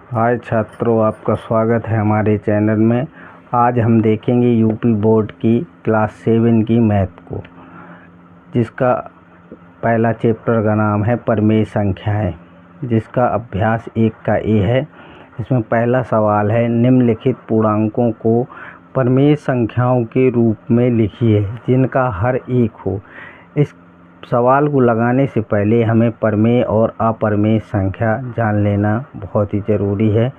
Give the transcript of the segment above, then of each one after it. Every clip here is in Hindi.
हाय छात्रों, आपका स्वागत है हमारे चैनल में। आज हम देखेंगे यूपी बोर्ड की क्लास 7 की मैथ को, जिसका पहला चैप्टर का नाम है प्रमेय संख्याएं, जिसका अभ्यास 1 का ए है। इसमें पहला सवाल है, निम्नलिखित पूर्णांकों को प्रमेय संख्याओं के रूप में लिखिए जिनका हर एक हो। इस सवाल को लगाने से पहले हमें प्रमेय और अप्रमेय संख्या जान लेना बहुत ही ज़रूरी है।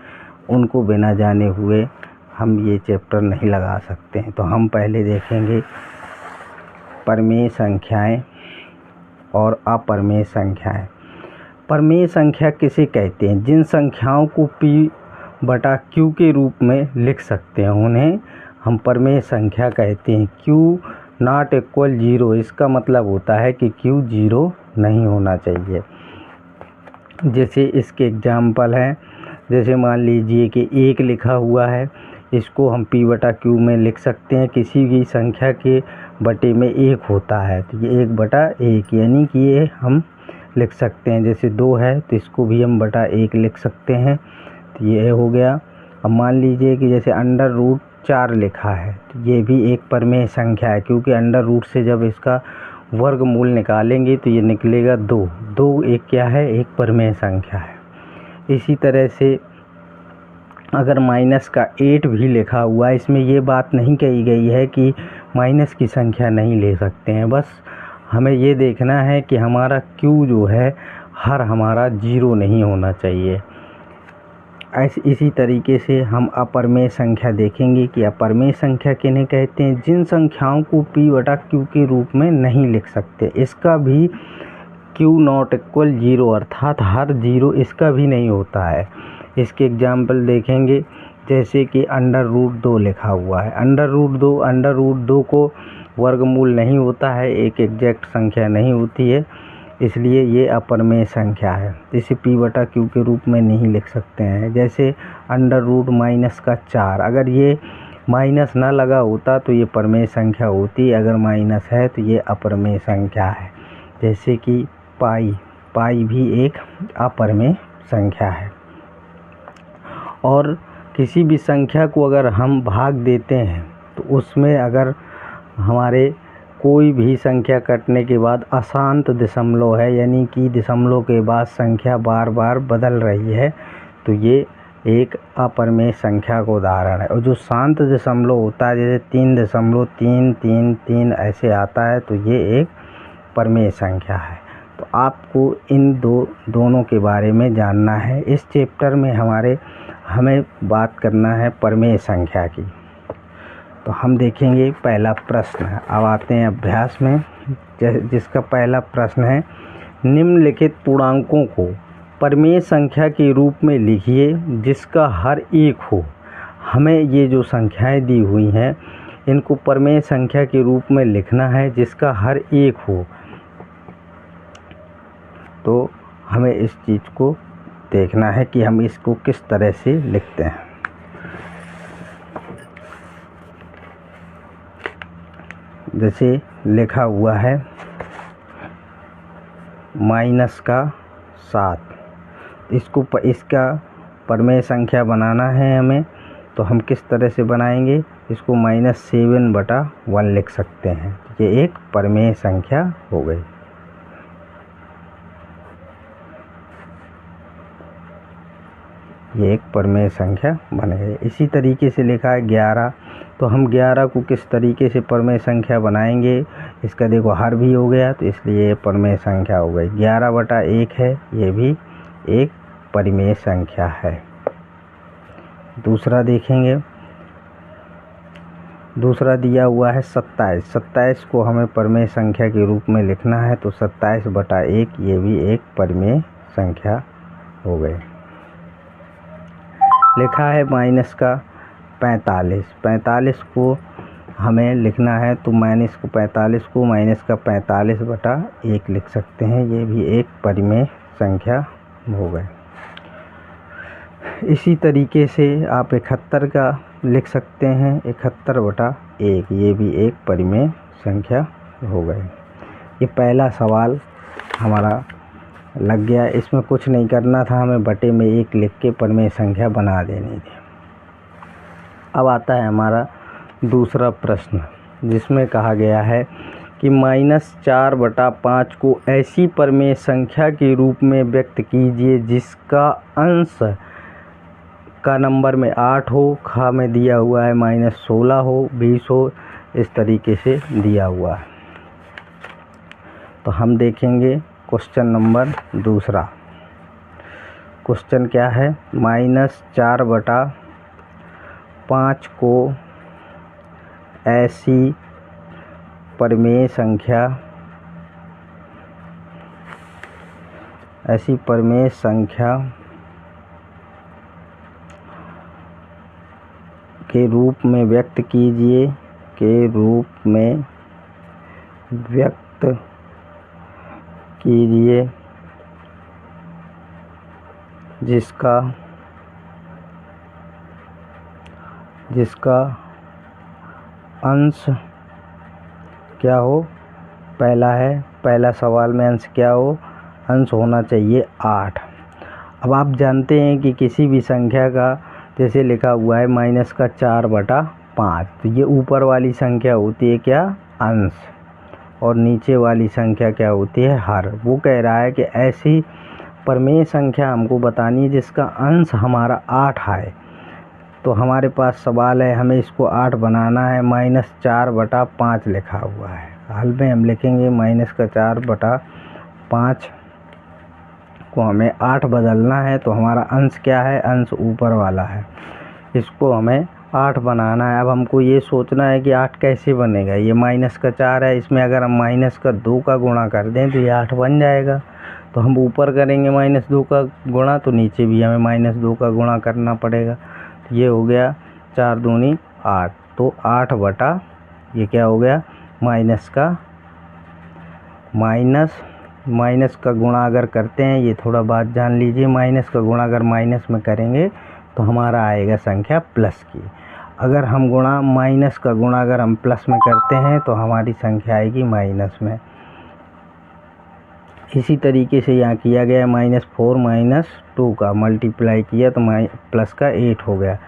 उनको बिना जाने हुए हम ये चैप्टर नहीं लगा सकते हैं। तो हम पहले देखेंगे प्रमेय संख्याएं और अप्रमेय संख्याएं। प्रमेय संख्या किसे कहते हैं? जिन संख्याओं को P/Q के रूप में लिख सकते हैं उन्हें हम प्रमेय संख्या कहते हैं। Q नॉट इक्वल 0, इसका मतलब होता है कि Q 0 नहीं होना चाहिए। जैसे इसके एग्जाम्पल हैं, जैसे मान लीजिए कि 1 लिखा हुआ है, इसको हम P/Q में लिख सकते हैं। किसी भी संख्या के बटे में 1 होता है तो ये 1/1 यानी कि ये हम लिख सकते हैं। जैसे 2 है तो इसको भी हम बटा 1 लिख सकते हैं, तो ये हो गया। अब मान लीजिए कि जैसे √4 लिखा है तो ये भी एक प्रमेय संख्या है, क्योंकि √ से जब इसका वर्गमूल निकालेंगे तो ये निकलेगा 2 एक क्या है? एक प्रमेय संख्या है। इसी तरह से अगर -8 भी लिखा हुआ है, इसमें ये बात नहीं कही गई है कि माइनस की संख्या नहीं ले सकते हैं। बस हमें ये देखना है कि हमारा Q जो है हर हमारा 0 नहीं होना चाहिए। इसी तरीके से हम अप्रमेय संख्या देखेंगे कि अप्रमेय संख्या किन्हें कहते हैं? जिन संख्याओं को P/Q के रूप में नहीं लिख सकते। इसका भी Q नॉट इक्वल 0 अर्थात हर 0 इसका भी नहीं होता है। इसके एग्जाम्पल देखेंगे, जैसे कि √2 लिखा हुआ है। √2 को वर्गमूल नहीं होता है, एक एग्जैक्ट संख्या नहीं होती है, इसलिए ये अप्रमेय संख्या है। इसे P/Q के रूप में नहीं लिख सकते हैं। जैसे √-4, अगर ये माइनस ना लगा होता तो ये प्रमेय संख्या होती, अगर माइनस है तो ये अप्रमेय संख्या है। जैसे कि पाई भी एक अप्रमेय संख्या है। और किसी भी संख्या को अगर हम भाग देते हैं तो उसमें अगर हमारे कोई भी संख्या कटने के बाद अशांत दशमलव है, यानी कि दशमलव के बाद संख्या बार बार बदल रही है, तो ये एक अप्रमेय संख्या का उदाहरण है। और जो शांत दशमलव होता है, जैसे 3.333 ऐसे आता है, तो ये एक प्रमेय संख्या है। तो आपको इन दोनों के बारे में जानना है। इस चैप्टर में हमें बात करना है प्रमेय संख्या की। तो हम देखेंगे पहला प्रश्न है। अब आते हैं अभ्यास में, जिसका पहला प्रश्न है, निम्नलिखित पूर्णांकों को प्रमेय संख्या के रूप में लिखिए जिसका हर एक हो। हमें ये जो संख्याएं दी हुई हैं इनको प्रमेय संख्या के रूप में लिखना है जिसका हर एक हो। तो हमें इस चीज़ को देखना है कि हम इसको किस तरह से लिखते हैं। जैसे लिखा हुआ है -7, इसका प्रमेय संख्या बनाना है हमें, तो हम किस तरह से बनाएंगे? इसको -7/1 लिख सकते हैं। ये एक प्रमेय संख्या हो गई। ये एक प्रमेय संख्या बन गई। इसी तरीके से लिखा है 11, तो हम 11 को किस तरीके से प्रमेय संख्या बनाएंगे? इसका देखो हर भी हो गया, तो इसलिए ये प्रमेय संख्या हो गई। 11/1 है, ये भी एक प्रमेय संख्या है। दूसरा देखेंगे, दूसरा दिया हुआ है 27 को हमें प्रमेय संख्या के रूप में लिखना है, तो 27/1 ये भी एक प्रमेय संख्या हो गई। लिखा है -45 को हमें लिखना है, तो -45 को -45/1 लिख सकते हैं, ये भी एक प्रमेय संख्या हो गए। इसी तरीके से आप 71 का लिख सकते हैं, 71/1, ये भी एक प्रमेय संख्या हो गए। ये पहला सवाल हमारा लग गया। इसमें कुछ नहीं करना था, हमें बटे में 1 लिख के प्रमेय संख्या बना देनी थी। अब आता है हमारा दूसरा प्रश्न, जिसमें कहा गया है कि -4/5 को ऐसी प्रमेय संख्या के रूप में व्यक्त कीजिए जिसका अंश का नंबर में 8 हो, खा में दिया हुआ है -16 हो, 20 हो, इस तरीके से दिया हुआ है। तो हम देखेंगे क्वेश्चन नंबर दूसरा। क्वेश्चन क्या है? -4/5 को ऐसी प्रमेय संख्या के रूप में व्यक्त कीजिए जिसका अंश क्या हो? पहला सवाल में अंश क्या हो? अंश होना चाहिए 8। अब आप जानते हैं कि किसी भी संख्या का जैसे लिखा हुआ है -4/5, तो ये ऊपर वाली संख्या होती है क्या? अंश, और नीचे वाली संख्या क्या होती है? हर। वो कह रहा है कि ऐसी प्रमेय संख्या हमको बतानी है जिसका अंश हमारा 8 है। तो हमारे पास सवाल है, हमें इसको 8 बनाना है। -4/5 लिखा हुआ है, हल में हम लिखेंगे -4/5 को हमें 8 बदलना है। तो हमारा अंश क्या है? अंश ऊपर वाला है, इसको हमें 8 बनाना है। अब हमको ये सोचना है कि 8 कैसे बनेगा। ये -4 है, इसमें अगर हम -2 का गुणा कर दें तो ये 8 बन जाएगा। तो हम ऊपर करेंगे -2 का गुणा, तो नीचे भी हमें -2 का गुणा करना पड़ेगा। तो ये हो गया 4 दूनी 8, तो 8 बटा ये क्या हो गया? माइनस का गुणा अगर करते हैं, ये थोड़ा बात जान लीजिए, माइनस का गुणा अगर माइनस में करेंगे तो हमारा आएगा संख्या प्लस की। अगर हम माइनस का गुणा अगर हम प्लस में करते हैं तो हमारी संख्या आएगी माइनस में। इसी तरीके से यहाँ किया गया -4 -2 का मल्टीप्लाई किया तो प्लस का 8 हो गया।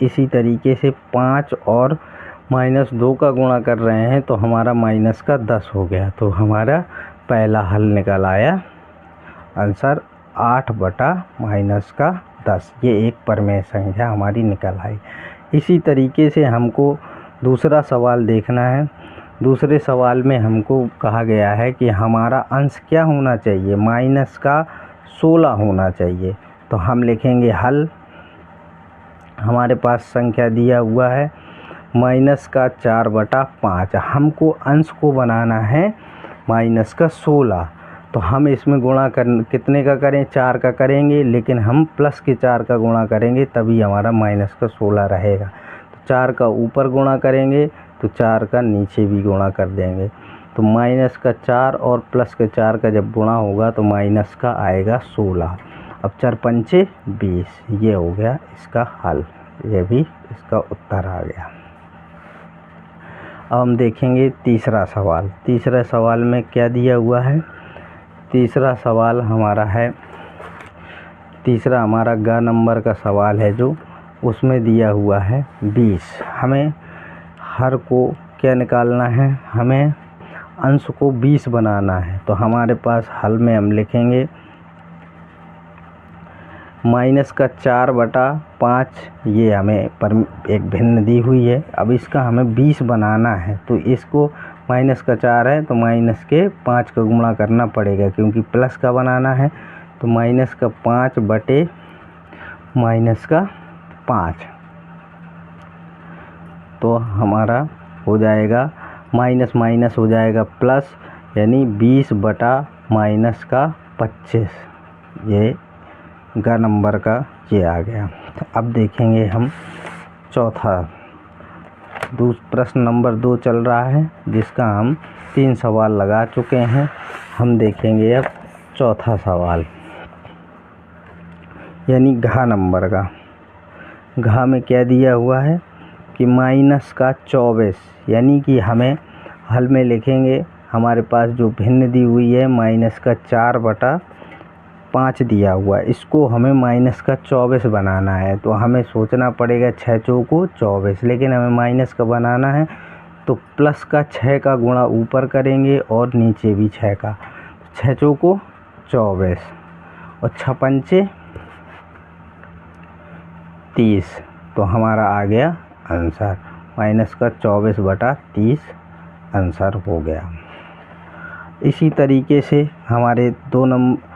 इसी तरीके से 5 और -2 का गुणा कर रहे हैं तो हमारा माइनस का 10 हो गया। तो हमारा पहला हल निकल आया, आंसर 8/-10। ये एक प्रमेय संख्या हमारी निकल आई। इसी तरीके से हमको दूसरा सवाल देखना है। दूसरे सवाल में हमको कहा गया है कि हमारा अंश क्या होना चाहिए? -16 होना चाहिए। तो हम लिखेंगे हल। हमारे पास संख्या दिया हुआ है -4/5। हमको अंश को बनाना है -16। तो हम इसमें गुणा कितने का करें? 4 का करेंगे, लेकिन हम प्लस के 4 का गुणा करेंगे तभी हमारा -16 रहेगा। तो 4 का ऊपर गुणा करेंगे तो 4 का नीचे भी गुणा कर देंगे। तो -4 और प्लस के 4 का जब गुणा होगा तो माइनस का आएगा 16। अब 4 पंचे 20, ये हो गया इसका हल, ये भी इसका उत्तर आ गया। अब हम देखेंगे तीसरा सवाल। तीसरा सवाल में क्या दिया हुआ है? तीसरा सवाल हमारा है, तीसरा हमारा ग नंबर का सवाल है, जो उसमें दिया हुआ है 20। हमें हर को क्या निकालना है? हमें अंश को 20 बनाना है। तो हमारे पास हल में हम लिखेंगे -4/5, ये हमें एक भिन्न दी हुई है। अब इसका हमें 20 बनाना है, तो इसको -4 है तो -5 का गुणा करना पड़ेगा, क्योंकि प्लस का बनाना है। तो -5 बटे -5, तो हमारा हो जाएगा माइनस हो जाएगा प्लस, यानी 20/-25। ये ग नंबर का ये आ गया। अब देखेंगे हम चौथा। प्रश्न नंबर 2 चल रहा है, जिसका हम 3 सवाल लगा चुके हैं। हम देखेंगे अब चौथा सवाल, यानी घ नंबर का। घ में क्या दिया हुआ है कि -24, यानी कि हमें हल में लिखेंगे, हमारे पास जो भिन्न दी हुई है -4/25 5 दिया हुआ है, इसको हमें माइनस का 24 बनाना है। तो हमें सोचना पड़ेगा 6 चौको 24, लेकिन हमें माइनस का बनाना है तो प्लस का 6 का गुणा ऊपर करेंगे और नीचे भी 6 का। 6 चौको 24 और 6 पंचे 30। तो हमारा आ गया आंसर माइनस का 24/30 आंसर हो गया। इसी तरीके से हमारे 2 नंबर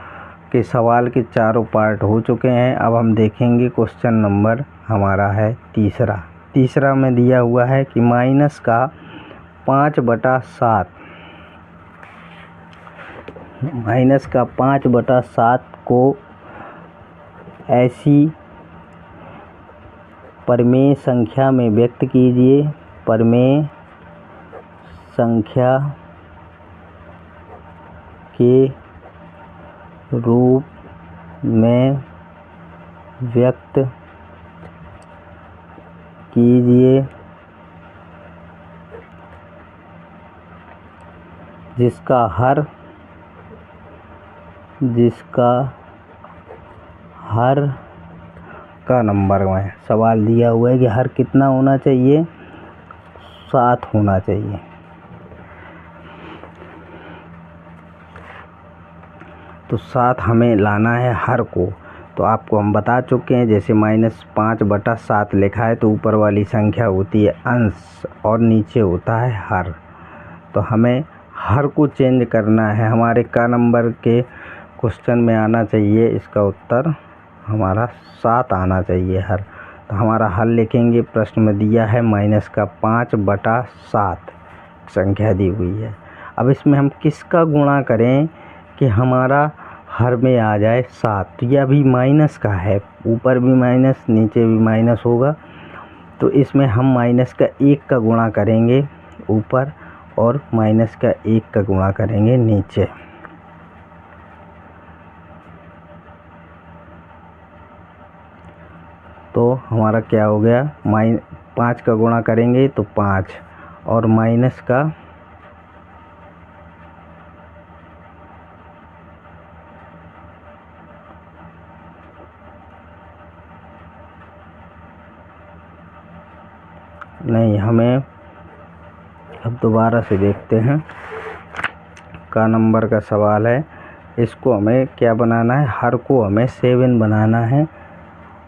के सवाल के चारों पार्ट हो चुके हैं। अब हम देखेंगे क्वेश्चन नंबर हमारा है तीसरा में दिया हुआ है कि माइनस का 5/7 को ऐसी परिमेय संख्या में व्यक्त कीजिए। परिमेय संख्या के रूप में व्यक्त कीजिए जिसका हर का नंबर में सवाल दिया हुआ है कि हर कितना होना चाहिए, 7 होना चाहिए। तो 7 हमें लाना है हर को। तो आपको हम बता चुके हैं, जैसे -5/7 लिखा है तो ऊपर वाली संख्या होती है अंश और नीचे होता है हर। तो हमें हर को चेंज करना है। हमारे का नंबर के क्वेश्चन में आना चाहिए, इसका उत्तर हमारा 7 आना चाहिए हर। तो हमारा हल लिखेंगे, प्रश्न में दिया है -5/7 संख्या दी हुई है। अब इसमें हम किसका गुणा करें कि हमारा हर में आ जाए 7। तो यह भी माइनस का है, ऊपर भी माइनस नीचे भी माइनस होगा। तो इसमें हम माइनस का 1 का गुणा करेंगे ऊपर और माइनस का 1 का गुणा करेंगे नीचे। तो हमारा क्या हो गया, 5 का गुणा करेंगे तो 5 और माइनस का नहीं, हमें अब दोबारा से देखते हैं। का नंबर का सवाल है, इसको हमें क्या बनाना है, हर को हमें 7 बनाना है।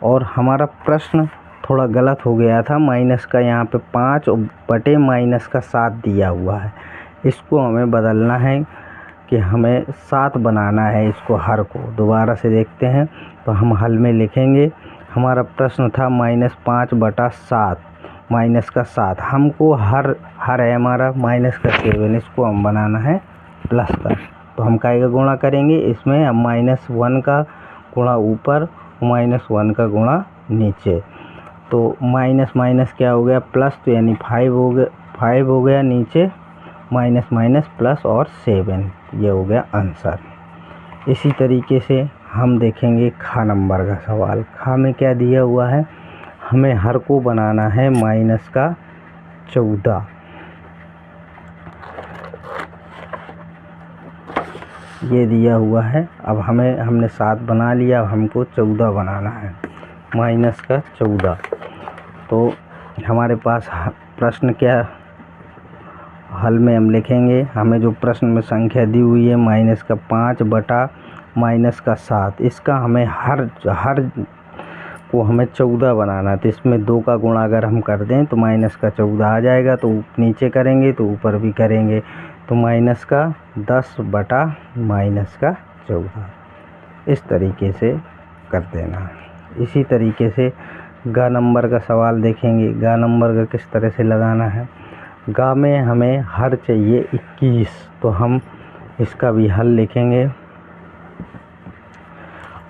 और हमारा प्रश्न थोड़ा गलत हो गया था, माइनस का यहाँ पे 5 बटे माइनस का 7 दिया हुआ है। इसको हमें बदलना है कि हमें 7 बनाना है इसको हर को। दोबारा से देखते हैं तो हम हल में लिखेंगे, हमारा प्रश्न था -5/7 माइनस का 7। हमको हर है हमारा माइनस का 7, इसको हम बनाना है प्लस का। तो हम काय का गुणा करेंगे, इसमें हम -1 का गुणा ऊपर -1 का गुणा नीचे। तो माइनस माइनस क्या हो गया प्लस, तो यानी 5 हो गया नीचे माइनस माइनस प्लस और 7, ये हो गया आंसर। इसी तरीके से हम देखेंगे खा नंबर का सवाल। खा में क्या दिया हुआ है, हमें हर को बनाना है -14। ये दिया हुआ है। अब हमने 7 बना लिया, अब हमको 14 बनाना है -14। तो हमारे पास प्रश्न क्या हल में हम लिखेंगे, हमें जो प्रश्न में संख्या दी हुई है -5/-7, इसका हमें हर को हमें 14 बनाना है। तो इसमें 2 का गुणा अगर हम कर दें तो माइनस का 14 आ जाएगा। तो नीचे करेंगे तो ऊपर भी करेंगे, तो माइनस का 10/-14 इस तरीके से कर देना। इसी तरीके से गा नंबर का सवाल देखेंगे। गा नंबर का किस तरह से लगाना है, गा में हमें हर चाहिए 21। तो हम इसका भी हल लिखेंगे,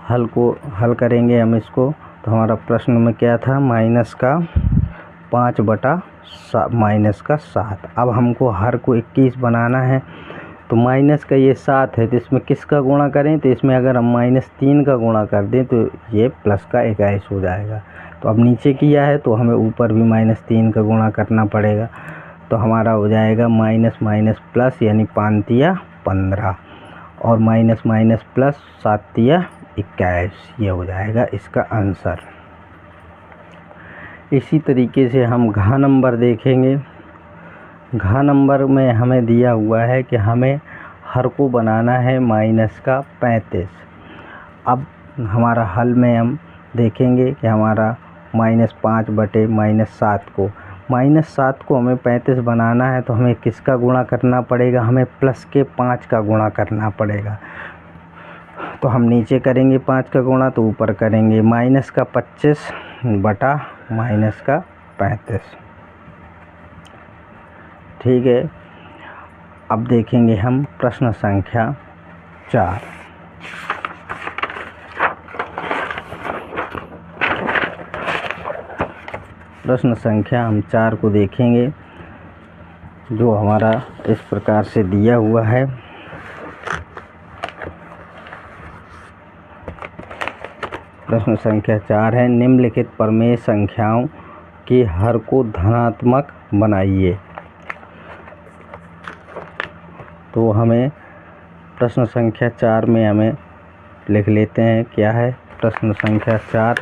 हल करेंगे हम इसको। तो हमारा प्रश्न में क्या था, -5/-7। अब हमको हर को 21 बनाना है। तो माइनस का ये 7 है, तो इसमें किसका गुणा करें, तो इसमें अगर हम -3 का गुणा कर दें तो ये प्लस का 21 हो जाएगा। तो अब नीचे किया है तो हमें ऊपर भी -3 का गुणा करना पड़ेगा। तो हमारा हो जाएगा माइनस माइनस प्लस, यानी 5 तिया 15। और माइनस माइनस प्लस 7 तिया 21, ये हो जाएगा इसका आंसर। इसी तरीके से हम घ नंबर देखेंगे। घ नंबर में हमें दिया हुआ है कि हमें हर को बनाना है माइनस का 35। अब हमारा हल में हम देखेंगे कि हमारा -5 बटे -7 को हमें 35 बनाना है, तो हमें किसका गुणा करना पड़ेगा, हमें प्लस के 5 का गुणा करना पड़ेगा। तो हम नीचे करेंगे 5 का गुणा, तो ऊपर करेंगे माइनस का 25 बटा माइनस का 35। ठीक है। अब देखेंगे हम प्रश्न संख्या 4। प्रश्न संख्या हम 4 को देखेंगे, जो हमारा इस प्रकार से दिया हुआ है। प्रश्न संख्या 4 है, निम्नलिखित प्रमेय संख्याओं के हर को धनात्मक बनाइए। तो हमें प्रश्न संख्या 4 में हमें लिख लेते हैं, क्या है प्रश्न संख्या 4,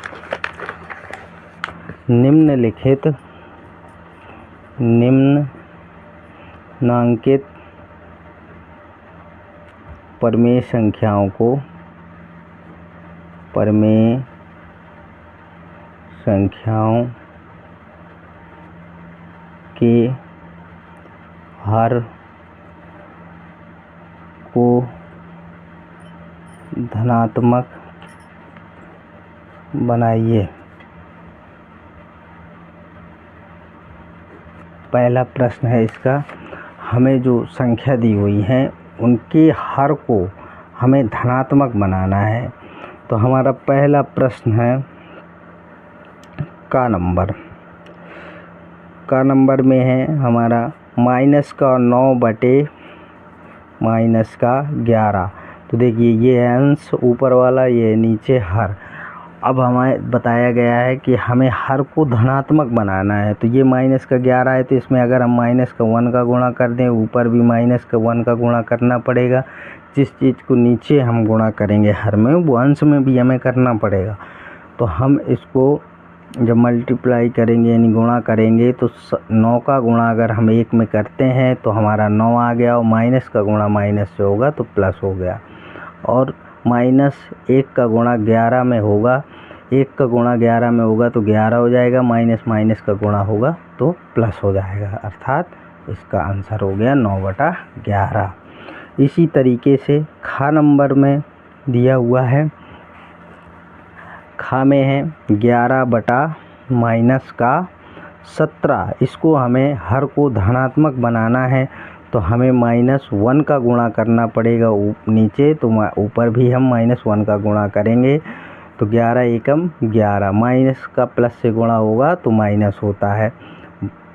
निम्नांकित प्रमेय संख्याओं के हर को धनात्मक बनाइए। पहला प्रश्न है इसका, हमें जो संख्या दी हुई हैं उनके हर को हमें धनात्मक बनाना है। तो हमारा पहला प्रश्न है का नंबर में है हमारा माइनस का 9 बटे माइनस का 11। तो देखिए ये अंश ऊपर वाला, ये नीचे हर। अब हमें बताया गया है कि हमें हर को धनात्मक बनाना है। तो ये माइनस का 11 है, तो इसमें अगर हम माइनस का 1 का गुणा कर दें, ऊपर भी माइनस का 1 का गुणा करना पड़ेगा। जिस चीज़ को नीचे हम गुणा करेंगे हर में, वो अंश में भी हमें करना पड़ेगा। तो हम इसको जब मल्टीप्लाई करेंगे यानी गुणा करेंगे, तो 9 का गुणा अगर हम 1 में करते हैं तो हमारा 9 आ गया, और माइनस का गुणा माइनस से होगा तो प्लस हो गया। और -1 का गुणा 11 में होगा, 1 का गुणा 11 में होगा तो 11 हो जाएगा, माइनस माइनस का गुणा होगा तो प्लस हो जाएगा, अर्थात इसका आंसर हो गया 9 बटा 11। इसी तरीके से खा नंबर में दिया हुआ है, खा में है 11 बटा माइनस का 17। इसको हमें हर को धनात्मक बनाना है, तो हमें -1 का गुणा करना पड़ेगा नीचे, तो ऊपर भी हम -1 का गुणा करेंगे। तो 11 एकम 11, माइनस का प्लस से गुणा होगा तो माइनस होता है,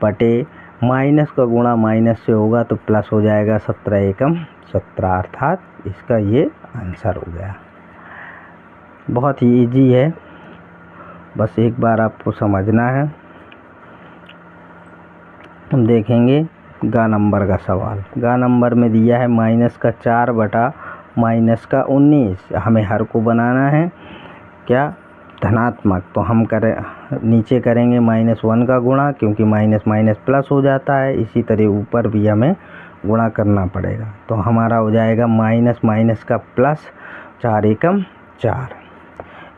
बटे माइनस का गुणा माइनस से होगा तो प्लस हो जाएगा, 17 एकम 17, अर्थात इसका ये आंसर हो गया। बहुत ही इजी है, बस एक बार आपको समझना है। हम देखेंगे गा नंबर का सवाल। गा नंबर में दिया है माइनस का 4 बटा माइनस का 19। हमें हर को बनाना है क्या, धनात्मक। तो हम नीचे करेंगे -1 का गुणा, क्योंकि माइनस माइनस प्लस हो जाता है। इसी तरह ऊपर भी हमें गुणा करना पड़ेगा। तो हमारा हो जाएगा माइनस माइनस का प्लस, 4 एकम 4।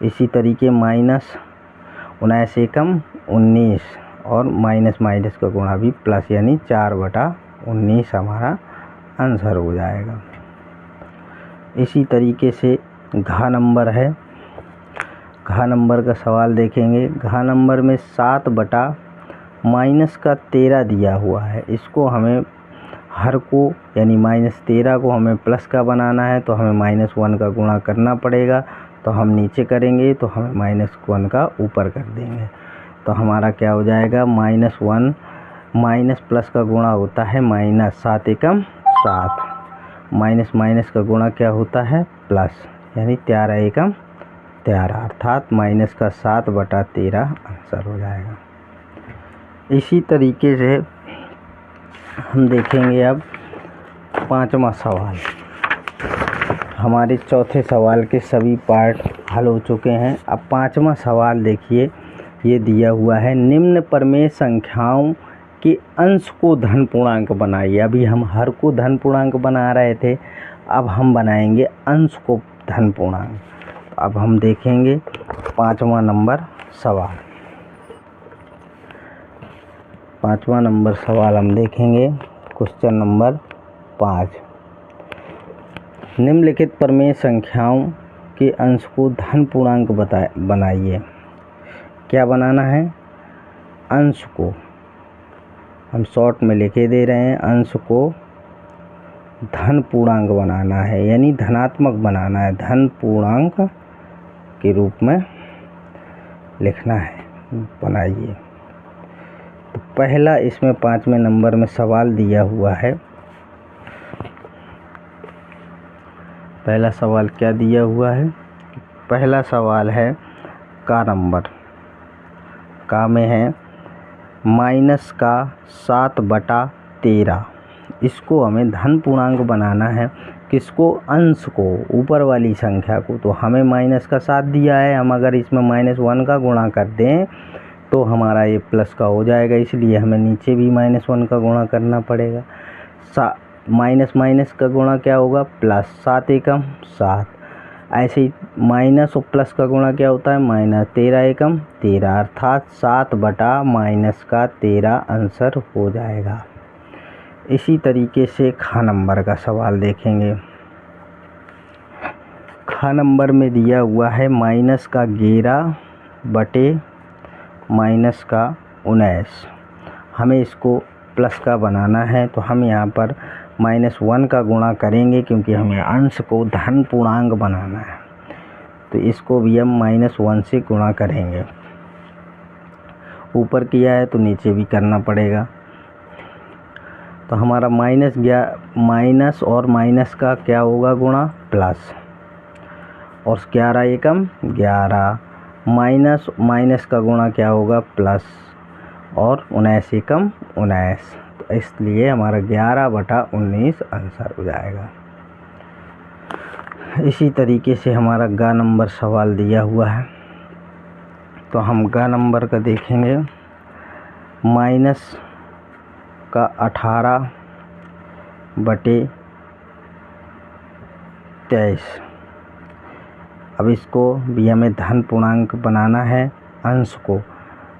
इसी तरीके -19 एकम 19, और माइनस माइनस का गुणा भी प्लस, यानी 4 बटा 19 हमारा आंसर हो जाएगा। इसी तरीके से घा नंबर है, घा नंबर का सवाल देखेंगे। घा नंबर में 7 बटा माइनस का 13 दिया हुआ है। इसको हमें हर को यानी -13 को हमें प्लस का बनाना है, तो हमें -1 का गुणा करना पड़ेगा। तो हम नीचे करेंगे तो हमें -1 का ऊपर कर देंगे। तो हमारा क्या हो जाएगा, -1 माइनस प्लस का गुणा होता है माइनस, 7 एकम 7, माइनस माइनस का गुणा क्या होता है प्लस, यानी 13 एकम 13, अर्थात माइनस का 7 बटा 13 आंसर हो जाएगा। इसी तरीके से हम देखेंगे अब 5वां सवाल। हमारे चौथे सवाल के सभी पार्ट हल हो चुके हैं। अब पांचवा सवाल देखिए, ये दिया हुआ है निम्न प्रमेय संख्याओं के अंश को धन पूर्णांक बनाइए। अभी हम हर को धन पूर्णांक बना रहे थे, अब हम बनाएंगे अंश को धन पूर्णांक। अब हम देखेंगे पांचवा नंबर सवाल। पांचवा नंबर सवाल हम देखेंगे, क्वेश्चन नंबर 5। निम्नलिखित प्रमेय संख्याओं के अंश को धन पूर्णांक बनाइए। क्या बनाना है? अंश को हम शॉर्ट में लिखे दे रहे हैं, अंश को धन पूर्णांक बनाना है, यानी धनात्मक बनाना है, धन पूर्णांक के रूप में लिखना है। बनाइए। तो पहला इसमें 5वें नंबर में सवाल दिया हुआ है। पहला सवाल क्या दिया हुआ है? पहला सवाल है का नंबर, का में है -7/13। इसको हमें धन पूर्णांक बनाना है। किसको? अंश को, ऊपर वाली संख्या को। तो हमें -7 दिया है, हम अगर इसमें -1 का गुणा कर दें तो हमारा ये प्लस का हो जाएगा, इसलिए हमें नीचे भी -1 का गुणा करना पड़ेगा। माइनस का गुणा क्या होगा? प्लस। 7 एकम 7। ऐसे ही माइनस और प्लस का गुणा क्या होता है? माइनस। 13 एकम 13, अर्थात 7/-13 आंसर हो जाएगा। इसी तरीके से खा नंबर का सवाल देखेंगे। खा नंबर में दिया हुआ है -11/-19। हमें इसको प्लस का बनाना है, तो हम यहाँ पर -1 का गुणा करेंगे, क्योंकि हमें अंश को धन पूर्णांक बनाना है। तो इसको भी हम -1 से गुणा करेंगे। ऊपर किया है तो नीचे भी करना पड़ेगा। तो हमारा माइनस और माइनस का क्या होगा गुणा? प्लस। और 11 एकम 11, माइनस का गुणा क्या होगा? प्लस। और 19 एकम 19, तो इसलिए हमारा 11/19 आंसर हो जाएगा। इसी तरीके से हमारा ग नंबर सवाल दिया हुआ है, तो हम ग नंबर का देखेंगे। -18/23। अब इसको भी हमें धन पूर्णांक बनाना है, अंश को।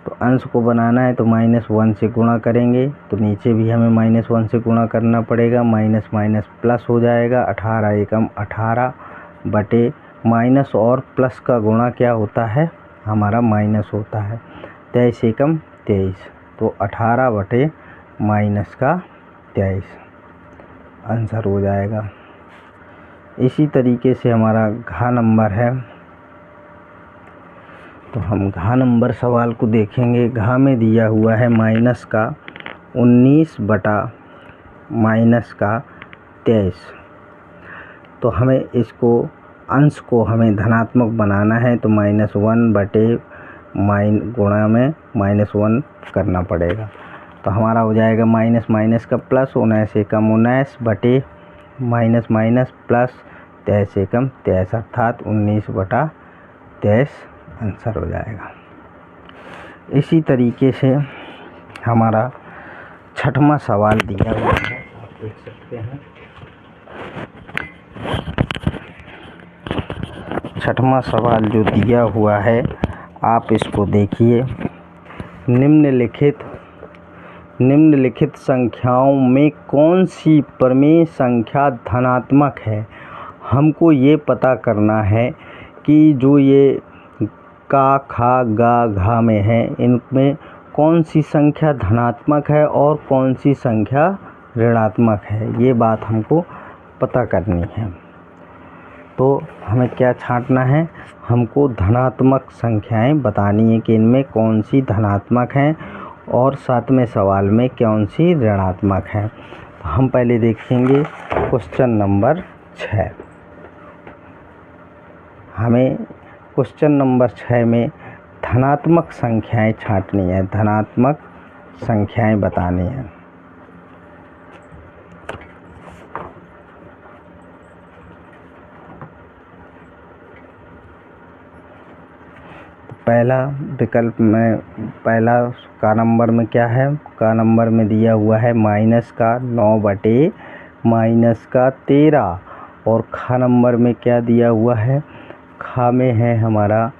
तो अंश को बनाना है तो -1 से गुणा करेंगे, तो नीचे भी हमें -1 से गुणा करना पड़ेगा। माइनस प्लस हो जाएगा। 18 एकम 18 बटे माइनस और प्लस का गुणा क्या होता है? हमारा माइनस होता है। 23 एकम 23, तो 18/-23 आंसर हो जाएगा। इसी तरीके से हमारा घा नंबर है, तो हम घा नंबर सवाल को देखेंगे। घा में दिया हुआ है -19/-23। तो हमें इसको अंश को हमें धनात्मक बनाना है, तो -1 गुणा में -1 करना पड़ेगा। तो हमारा हो जाएगा माइनस का प्लस, 19 एकम 19 बटे माइनस प्लस 23 एकम 23, अर्थात 19/23 आंसर हो जाएगा। इसी तरीके से हमारा छठवां सवाल दिया हुआ है, आप देख सकते हैं। छठवां सवाल जो दिया हुआ है, आप इसको देखिए। निम्नलिखित संख्याओं में कौन सी प्रमेय संख्या धनात्मक है? हमको ये पता करना है कि जो ये का, खा, गा, घा में है, इनमें कौन सी संख्या धनात्मक है और कौन सी संख्या ऋणात्मक है। ये बात हमको पता करनी है। तो हमें क्या छांटना है? हमको धनात्मक संख्याएं बतानी है कि इनमें कौन सी धनात्मक हैं और 7वें सवाल में कौन सी ऋणात्मक है। तो हम पहले देखेंगे क्वेश्चन नंबर 6। हमें क्वेश्चन नंबर 6 में धनात्मक संख्याएं छांटनी है, धनात्मक संख्याएं बतानी है। पहला विकल्प में पहला का नंबर में क्या है, का नंबर में दिया हुआ है माइनस का 9 बटे माइनस का 13, और खा नंबर में क्या दिया हुआ है, खा में है हमारा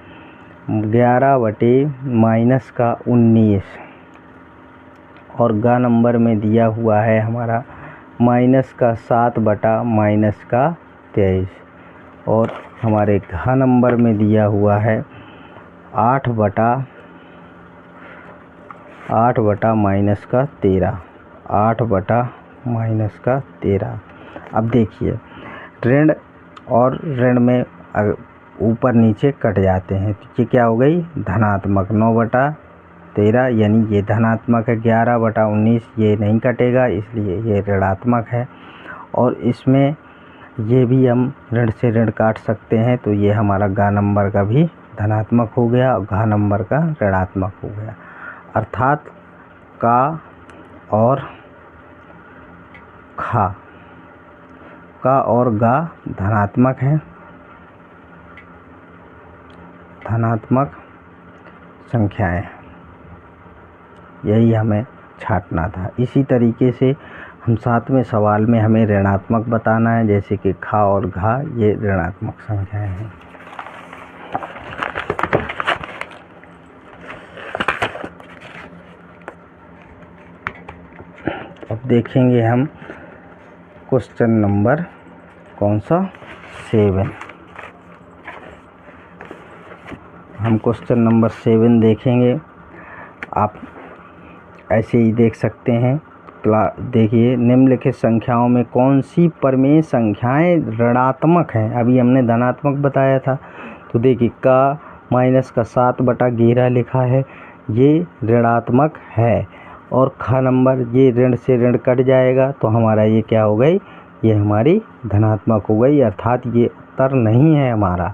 11 बटे माइनस का 19, और गा नंबर में दिया हुआ है हमारा माइनस का 7 बटा माइनस का 23, और हमारे घा नंबर में दिया हुआ है 8 बटा माइनस का 13, 8 बटा माइनस का 13। अब देखिए ऋण और ऋण में ऊपर नीचे कट जाते हैं, तो ये क्या हो गई, धनात्मक 9 बटा 13, यानी ये धनात्मक है। 11 बटा 19 ये नहीं कटेगा, इसलिए ये ऋणात्मक है। और इसमें ये भी हम ऋण से ऋण काट सकते हैं, तो ये हमारा गा नंबर का भी धनात्मक हो गया और घा नंबर का ऋणात्मक हो गया। अर्थात का और खा, का और गा धनात्मक है, धनात्मक संख्याएं, यही हमें छांटना था। इसी तरीके से हम 7वें सवाल में हमें ऋणात्मक बताना है, जैसे कि खा और घा ये ऋणात्मक संख्याएं हैं। अब देखेंगे हम क्वेश्चन नंबर कौन सा, 7। हम क्वेश्चन नंबर 7 देखेंगे। आप ऐसे ही देख सकते हैं। देखिए निम्नलिखित संख्याओं में कौन सी परिमेय संख्याएं ऋणात्मक हैं। अभी हमने धनात्मक बताया था, तो देखिए का माइनस का 7 बटा 11 लिखा है, ये ऋणात्मक है। और खा नंबर ये ऋण से ऋण कट जाएगा, तो हमारा ये क्या हो गई, ये हमारी धनात्मक हो गई, अर्थात ये उत्तर नहीं है हमारा।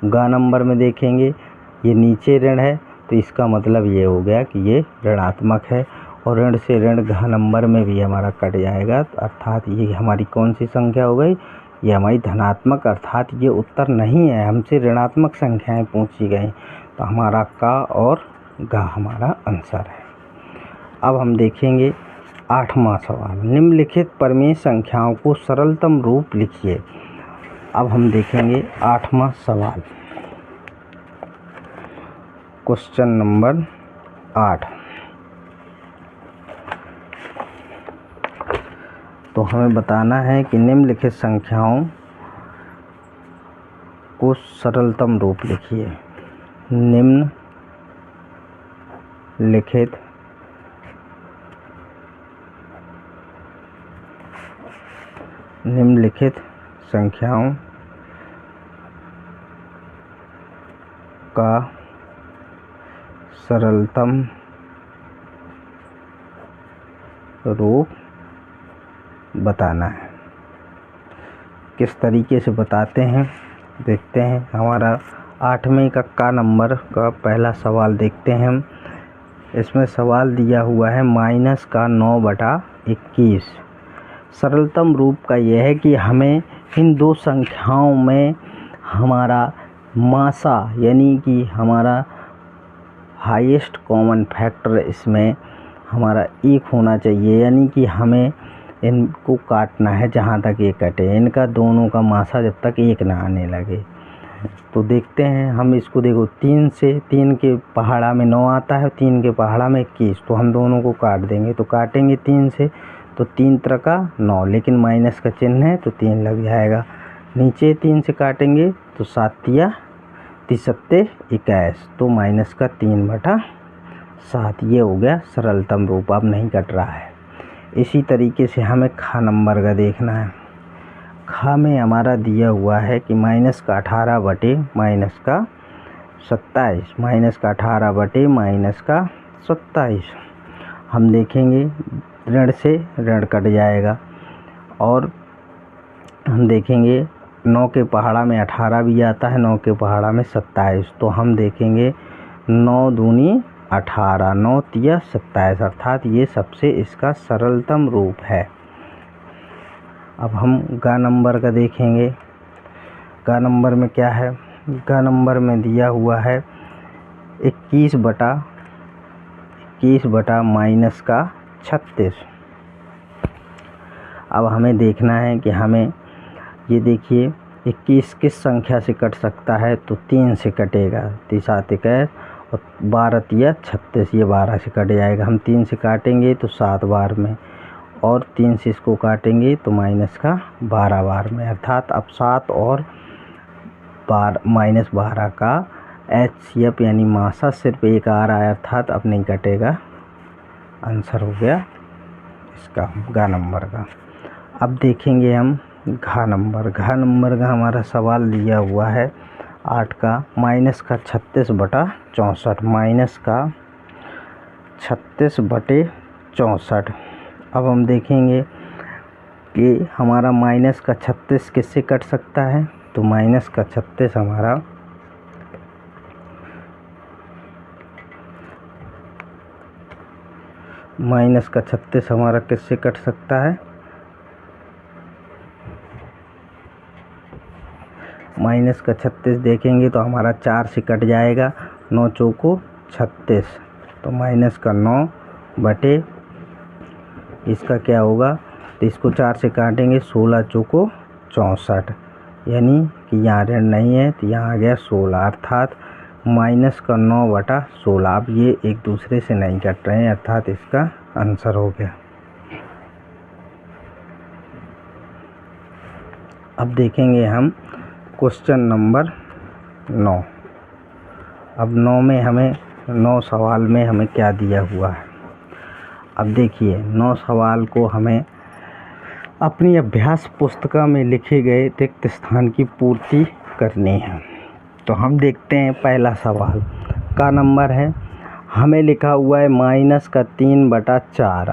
गा नंबर में देखेंगे ये नीचे ऋण है, तो इसका मतलब ये हो गया कि ये ऋणात्मक है। और ऋण से ऋण घा नंबर में भी हमारा कट जाएगा, तो अर्थात ये हमारी कौन सी संख्या हो गई, ये हमारी धनात्मक, अर्थात ये उत्तर नहीं है। हमसे ऋणात्मक संख्याएं पूछी गई, तो हमारा का और गा हमारा आंसर है। अब हम देखेंगे 8वां सवाल, निम्नलिखित परिमेय संख्याओं को सरलतम रूप लिखिए। अब हम देखेंगे 8वां सवाल, क्वेश्चन नंबर 8। तो हमें बताना है कि निम्नलिखित संख्याओं को सरलतम रूप लिखिए। निम्नलिखित संख्याओं का सरलतम रूप बताना है। किस तरीके से बताते हैं देखते हैं। हमारा 8वें का नंबर का पहला सवाल देखते हैं हम। इसमें सवाल दिया हुआ है माइनस का 9 बटा 21। सरलतम रूप का यह है कि हमें इन दो संख्याओं में हमारा मासा यानी कि हमारा हाईएस्ट कॉमन फैक्टर इसमें हमारा 1 होना चाहिए, यानी कि हमें इनको काटना है जहाँ तक ये कटे, इनका दोनों का मासा जब तक 1 ना आने लगे। तो देखते हैं हम इसको, देखो 3 से 3 के पहाड़ा में 9 आता है, 3 के पहाड़ा में 21, तो हम दोनों को काट देंगे। तो काटेंगे 3 से, तो 3 त्रिका 9, लेकिन माइनस का चिन्ह है तो 3 लग जाएगा। नीचे 3 से काटेंगे तो 7 तिया 3 21, तो माइनस का 3 बटा 7, ये हो गया सरलतम रूप, अब नहीं कट रहा है। इसी तरीके से हमें खा नंबर का देखना है। खा में हमारा दिया हुआ है कि माइनस का 18 बटे माइनस का 27, माइनस का 18 बटे माइनस का 27। हम देखेंगे ऋण से ऋण कट जाएगा, और हम देखेंगे 9 के पहाड़ा में 18 भी आता है, 9 के पहाड़ा में 27, तो हम देखेंगे 9 दूनी 18, 9 तिया 27, अर्थात ये सबसे इसका सरलतम रूप है। अब हम गा नंबर का देखेंगे। गा नंबर में क्या है, गा नंबर में दिया हुआ है 21 बटा माइनस का 36। अब हमें देखना है कि हमें ये देखिए 21 किस संख्या से कट सकता है, तो 3 से कटेगा। 3 7 21 और 12 तिया 36, ये 12 से कट जाएगा। हम 3 से काटेंगे तो 7 बार में, और 3 से इसको काटेंगे तो माइनस का 12 बार में। अर्थात अब 7 और -12 का HCF यानी मासा सिर्फ एक आ रहा है, अर्थात अब नहीं कटेगा। आंसर हो गया इसका घ नंबर का। अब देखेंगे हम घ नंबर का हमारा सवाल दिया हुआ है 8 का -36 बटा 64, -36 बटे 64। अब हम देखेंगे कि हमारा -36 किससे कट सकता है, तो -36 हमारा किससे कट सकता है, -36 देखेंगे तो हमारा 4 से कट जाएगा। 9 चौको 36, तो -9 बटे इसका क्या होगा, तो इसको 4 से काटेंगे 16 चौको 64, यानी कि यहाँ ऋण नहीं है तो यहाँ आ गया 16, अर्थात -9 बटा 16। अब ये एक दूसरे से नहीं कट रहे हैं, अर्थात इसका आंसर हो गया। अब देखेंगे हम क्वेश्चन नंबर 9। अब 9 में हमें 9 सवाल में हमें क्या दिया हुआ है। अब देखिए 9 सवाल को हमें अपनी अभ्यास पुस्तिका में लिखे गए रिक्त स्थान की पूर्ति करनी है। तो हम देखते हैं पहला सवाल का नंबर है, हमें लिखा हुआ है -3/4।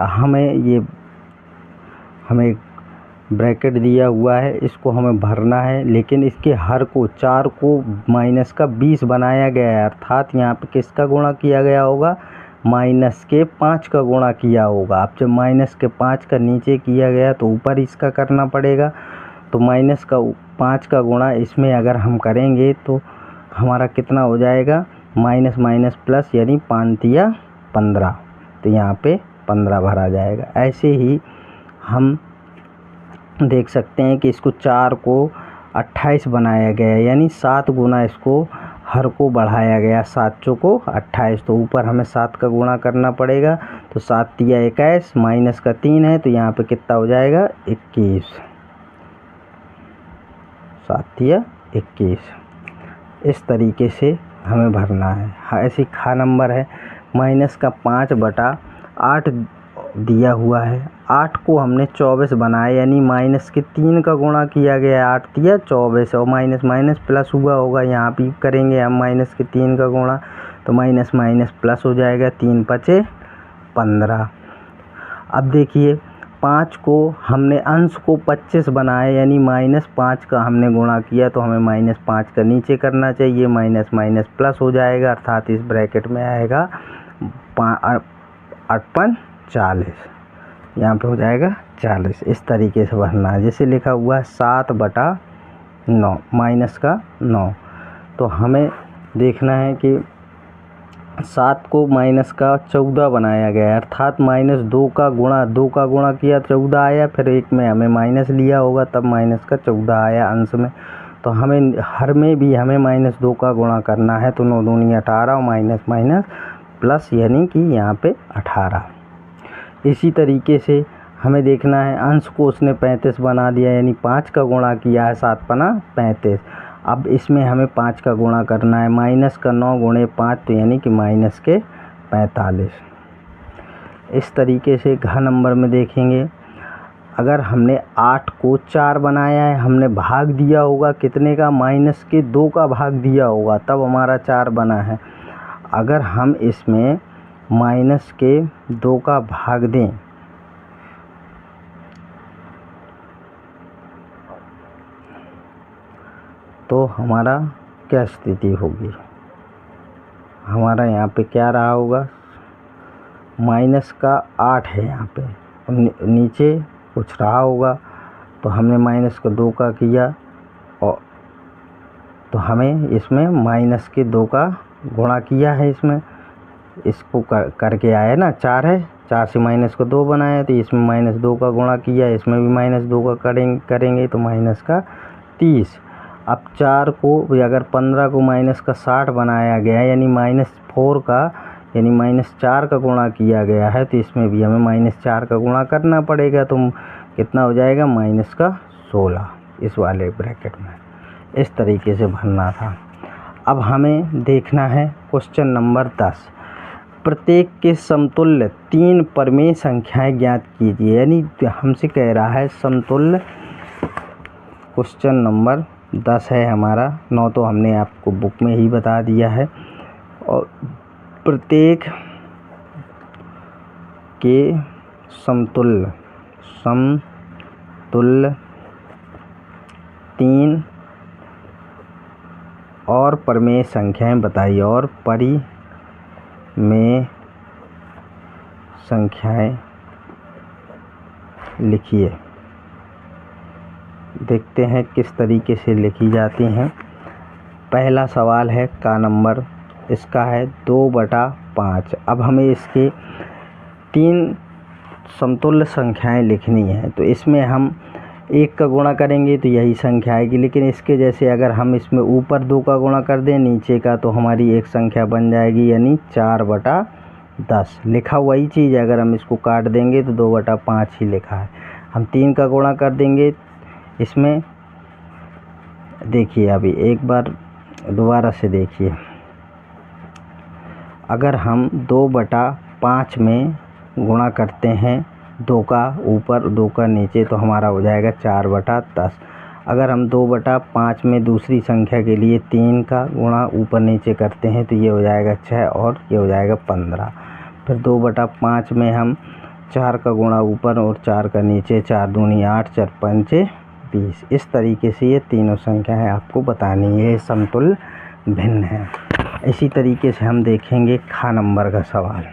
हमें ब्रैकेट दिया हुआ है, इसको हमें भरना है, लेकिन इसके हर को 4 को -20 बनाया गया है, अर्थात यहाँ पे किसका गुणा किया गया होगा, -5 का गुणा किया होगा। अब जब -5 का नीचे किया गया तो ऊपर इसका करना पड़ेगा, तो -5 का गुणा इसमें अगर हम करेंगे तो हमारा कितना हो जाएगा, माइनस प्लस यानी 5 तिया 15, तो यहाँ पे 15 भरा जाएगा। ऐसे ही हम देख सकते हैं कि इसको 4 को 28 बनाया गया है, यानी 7 गुना इसको हर को बढ़ाया गया, 7 चौको 28, तो ऊपर हमें 7 का गुणा करना पड़ेगा, तो 7 तिया 21 माइनस का 3 है, तो यहाँ पे कितना हो जाएगा 21, 7 तिया 21। इस तरीके से हमें भरना है। ऐसे खा नंबर है -5/8 दिया हुआ है। 8 को हमने 24 बनाया, यानी -3 का गुणा किया गया, 8 तिया 24, और माइनस प्लस हुआ होगा, यहाँ भी करेंगे हम -3 का गुणा, तो माइनस प्लस हो जाएगा, 3 5 15। अब देखिए 5 को हमने अंश को 25 बनाया, यानी -5 का हमने गुणा किया, तो हमें -5 का नीचे करना चाहिए, माइनस प्लस हो जाएगा, अर्थात इस ब्रैकेट में आएगा 8 40, यहाँ पे हो जाएगा 40। इस तरीके से भरना है। जैसे लिखा हुआ है 7/9 -9, तो हमें देखना है कि 7 को -14 बनाया गया है, अर्थात -2 का गुणा किया 14 आया, फिर एक में हमें माइनस लिया होगा तब -14 आया अंश में, तो हमें हर में भी हमें -2 का गुणा करना है, तो 9 दूनी 18 और माइनस प्लस यानी कि यहाँ पे 18। इसी तरीके से हमें देखना है अंश को उसने 35 बना दिया, यानी 5 का गुणा किया है, 7 पना 35। अब इसमें हमें 5 का गुणा करना है, -9 गुणे 5, तो यानी कि -45। इस तरीके से घ नंबर में देखेंगे, अगर हमने 8 को 4 बनाया है, हमने भाग दिया होगा कितने का, -2 का भाग दिया होगा, तब हमारा 4 बना है। अगर हम इसमें -2 का भाग दें तो हमारा क्या स्थिति होगी, हमारा यहाँ पे क्या रहा होगा, -8 है यहाँ पे, नीचे कुछ रहा होगा, तो हमने -2 का किया, और तो हमें इसमें -2 का गुणा किया है, इसमें इसको करके आया ना, 4 है, 4 से माइनस को 2 बनाया तो इसमें -2 का गुणा किया, इसमें भी -2 का करेंगे तो माइनस का 30। अब 4 को अगर 15 को माइनस का 60 बनाया गया यानी -4 का यानी -4 का गुणा किया गया है, तो इसमें भी हमें -4 का गुणा करना पड़ेगा। तो कितना हो जाएगा माइनस का 16 इस वाले ब्रैकेट में। इस तरीके से भरना था। अब हमें देखना है क्वेश्चन नंबर 10। प्रत्येक के समतुल्य 3 परमेय संख्याएं ज्ञात कीजिए। यानी हमसे कह रहा है समतुल्य, क्वेश्चन नंबर 10 है हमारा। 9 तो हमने आपको बुक में ही बता दिया है। और प्रत्येक के समतुल्य 3 और परमेय संख्याएं बताइए। और परिमेय संख्याएं लिखिए। देखते हैं किस तरीके से लिखी जाती हैं। पहला सवाल है का नंबर, इसका है 2/5। अब हमें इसके 3 समतुल्य संख्याएं लिखनी है, तो इसमें हम 1 का गुणा करेंगे तो यही संख्या आएगी। लेकिन इसके जैसे अगर हम इसमें ऊपर 2 का गुणा कर दें नीचे का, तो हमारी एक संख्या बन जाएगी, यानी 4/10। लिखा वही चीज़ है, अगर हम इसको काट देंगे तो 2/5 ही लिखा है। हम 3 का गुणा कर देंगे इसमें, देखिए अभी एक बार दोबारा से देखिए, अगर हम 2/5 में गुणा करते हैं 2 का ऊपर 2 का नीचे, तो हमारा हो जाएगा 4/10। अगर हम 2/5 में दूसरी संख्या के लिए 3 का गुणा ऊपर नीचे करते हैं तो ये हो जाएगा 6 और ये हो जाएगा 15। फिर 2/5 में हम 4 का गुणा ऊपर और 4 का नीचे, 4 दूनी 8, 4 पंचे 20। इस तरीके से ये तीनों संख्याएं आपको बतानी है, समतुल्य भिन्न है। इसी तरीके से हम देखेंगे खा नंबर का सवाल।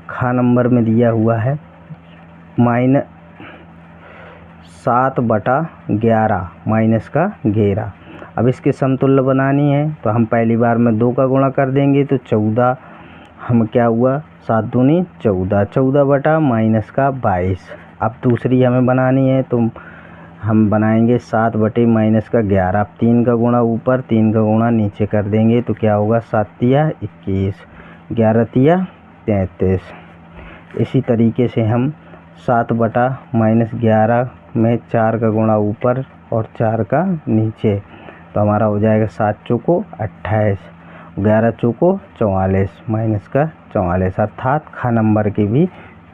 खा नंबर में दिया हुआ है -7/11 माइनस का 11। अब इसके समतुल्य बनानी है तो हम पहली बार में 2 का गुणा कर देंगे तो 14। हम क्या हुआ 7 दूनी 14, 14 माइनस का 22। अब दूसरी हमें बनानी है तो हम बनाएंगे 7 माइनस का 11। अब 3 का गुणा ऊपर 3 का गुणा नीचे कर देंगे तो क्या होगा 7 तिया 21, 11 तिया 33। इसी तरीके से हम 7/-11 में 4 का गुणा ऊपर और 4 का नीचे, तो हमारा हो जाएगा 7 चौको 28, 11 चौको 44 माइनस का 44। अर्थात खा नंबर की भी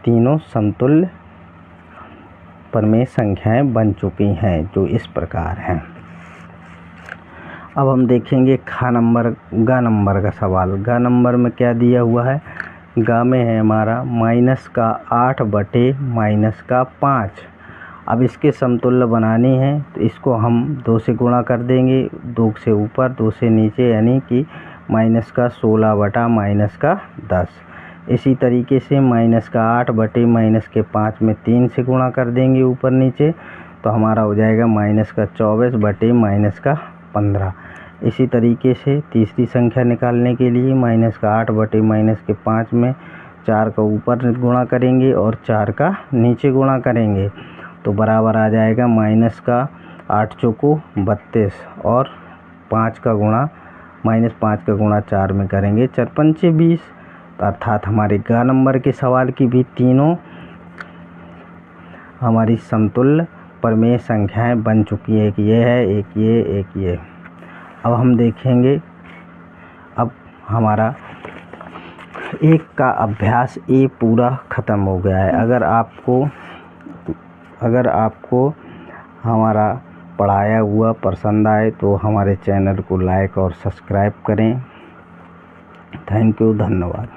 तीनों समतुल्य परमेय संख्याएं बन चुकी हैं, जो इस प्रकार हैं। अब हम देखेंगे गा नंबर का सवाल। गा नंबर में क्या दिया हुआ है, गा में है हमारा -8/-5। अब इसके समतुल्य बनानी है तो इसको हम 2 से गुणा कर देंगे, 2 से ऊपर 2 से नीचे, यानी कि -16/-10। इसी तरीके से -8/-5 में 3 से गुणा कर देंगे ऊपर नीचे, तो हमारा हो जाएगा -24/-15। इसी तरीके से तीसरी संख्या निकालने के लिए -8/-5 में 4 का ऊपर गुणा करेंगे और 4 का नीचे गुणा करेंगे, तो बराबर आ जाएगा -8 चौको 32 और 5 का गुणा -4 में करेंगे, 4 पंचे 20। तो अर्थात हमारे गा नंबर के सवाल की भी तीनों हमारी समतुल्य परमेय संख्याएं बन चुकी है। एक ये है, एक ये। अब हम देखेंगे, अब हमारा एक का अभ्यास ए पूरा ख़त्म हो गया है। अगर आपको हमारा पढ़ाया हुआ पसंद आए तो हमारे चैनल को लाइक और सब्सक्राइब करें। थैंक यू, धन्यवाद।